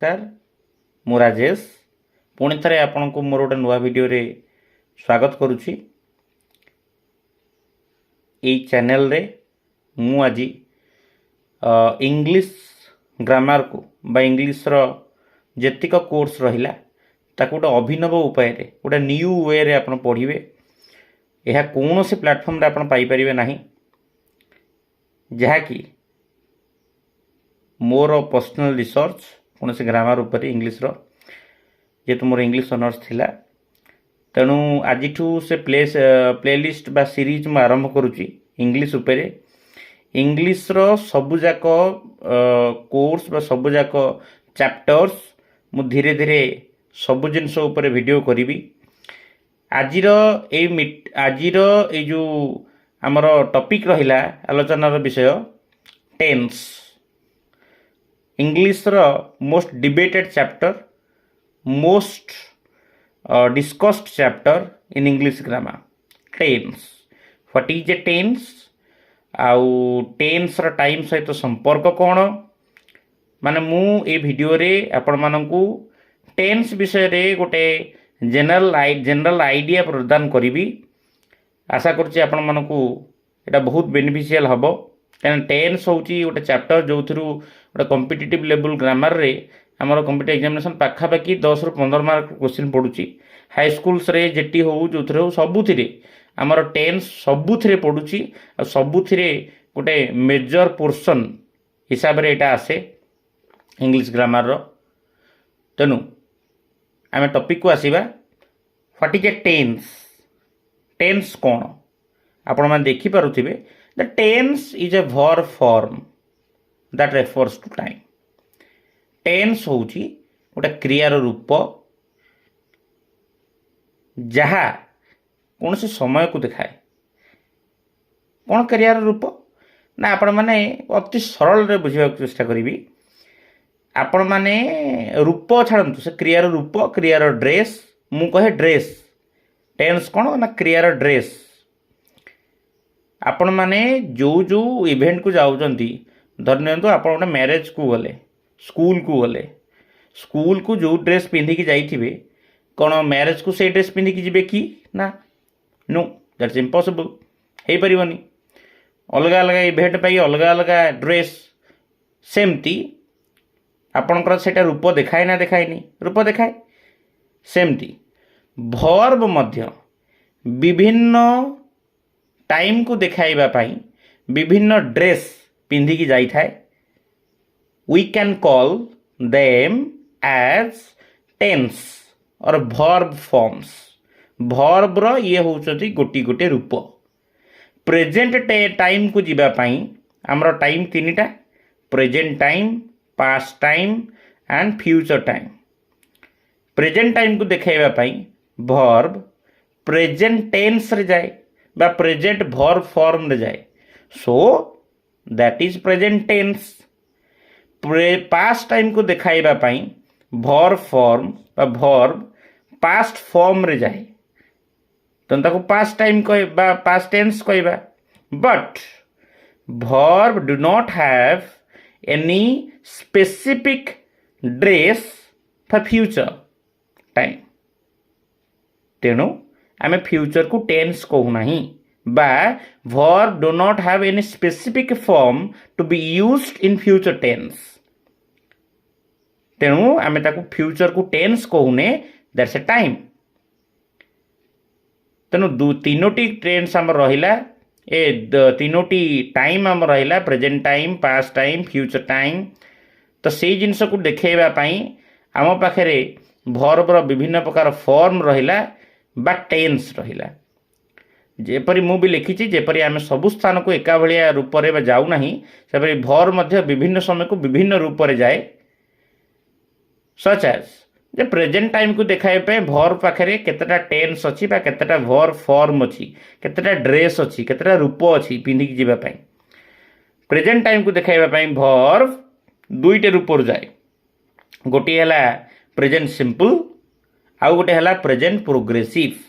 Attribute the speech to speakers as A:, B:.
A: नमस्कार मु राजेश पुणी थे आपण को मोर गोटे नुआ वीडियो रे स्वागत करुच्ची। यही चैनल रे मु आज इंग्लिश ग्रामर को बा इंग्लिश रो जेतिक कोर्स रहिला ताको गोटे अभिनव उपाय रे गोटे न्यू वे रे आपण पढ़िबे। यह कौन से प्लेटफॉर्म रे आपण पाई परिबे नाही, जहाँकि मोर पर्सनल रिसर्च कौन से ग्रामर उपर इंग्लिश रो जेहेतु मोर इंग्लिश ऑनर्स थिला तेणु आज से प्लेलिस्ट बा सीरीज में आरंभ करुच्ची इंग्लिश उपर। इंग्लिश रो सबुजाक कोर्स बा सबुजाक चैप्टर्स मु धीरे धीरे सबु जिनस उपर वीडियो करी। आजिर ए जो आमर टॉपिक रहिला आलोचनार विषय टेंस, इंग्लिश रो most debated chapter, most discussed chapter in English grammar tense. What is a tense आउ टेंस रो टाइम सहित संपर्क कौन माने मु ए वीडियो रे आपण मानकू टेंस विषय रे गोटे जनरल आइडिया प्रदान करी। आशा करछि आपण मानकू एटा बहुत बेनिफिशियल हबो। टेंस होची गोटे चैप्टर जो गोटे कॉम्पिटिटिव लेवल ग्रामर रे आमर कॉम्पिटिटिव एग्जामिनेशन पाखापाखि 10 ରୁ 15 मार्क क्वेश्चन पड़ुची। हाई स्कूल्स रे जेटी हो जो हो सबुथिरे आमर टेंस सबुथिरे पड़ुची आ सबुथिरे गोटे मेजर पोर्शन हिसाब रे एटा आसे इंग्लिश ग्रामर रो। तेनु आमे टॉपिक को आसीबा। What is a tense? Tense कौन आपण माने देखि पारुथिबे। The tense is a verb form that refers to time. Tense होची गोटे क्रियार रूप जहा कौन से समय को दिखाए। कौन क्रियार रूप ना आपण माने अति सरल रे बुझिबा चेष्टा करी। आपण माने रूप छाड़ू से क्रियार रूप क्रियार ड्रेस मु कहे ड्रेस। टेंस कौन ना क्रियार ड्रेस। आपण माने जो जो इवेंट को जाउचंती धरनियंतु आपण गोटे मैरेज को गले स्कूल को जो ड्रेस पिंधि की जाइथिबे कौन मैरेज को से ड्रेस पिंधि की जिबे कि ना? No, that's impossible. हे परिबनी। अलग अलग इवेंट पाई अलग अलग ड्रेस सेमती आपणकर सेटा रूप देखाए ना देखाएनी? रूप देखाए। सेमती वर्ब मध्य विभिन्न टाइम को देखाइबा पाई विभिन्न ड्रेस पिंधि की जाई थाए। We can call them as tense or verb forms। verb रो ये होउछथि गोटी गोटे रूप। प्रेजेंट टाइम को जिबा पाई हमरो टाइम तीनटा present time, past time and future time. Present time को देखाइबा पाई verb प्रेजेंट टेंस रे जाए बा प्रेजेंट verb फॉर्म रे जाए। So that is present tense. Past time को देखाइबा पाई वर्ब फॉर्म बा वर्ब पास्ट फॉर्म रे जाए तो ताको पास्ट टाइम कहबा पास्ट टेंस कहबा। But verb do not have any specific dress for future time. तेणु आमे फ्यूचर को टेंस कहू नाही बा verb do not have any specific form to be used in future tense. तेणु आमे ताको फ्यूचर को टेंस कहूने दैट्स ए टाइम। तेणु तीनोटी टेंस आम रहिला तीनोटी टाइम आम रहिला present time, past time, future time. तो से जिनस को देखेबा पाई आम पाखरे वर्ब रो विभिन्न प्रकार फॉर्म रहिला बा टेंस रहिला। जेपरि मु भी लिखिछि जेपरि आमे सब स्थान को एका भलिया रूप रे जाऊ नाही सेपरि वर्ब मध्य विभिन्न समय को विभिन्न रूप रे जाए। सच एज जे प्रेजेंट टाइम को देखाय पे वर्ब पाखरे केतेटा टेंस अछि बा केतेटा वर्ब फॉर्म अछि, केतेटा ड्रेस अछि, केतेटा रूप अछि पिंधि की जिबा पई। प्रेजेंट टाइम को देखाइबा पई वर्ब दुईटे रूप रे जाए। गोटी हला प्रेजेंट सिंपल आउ गोटे हला प्रेजेंट प्रोग्रेसिव।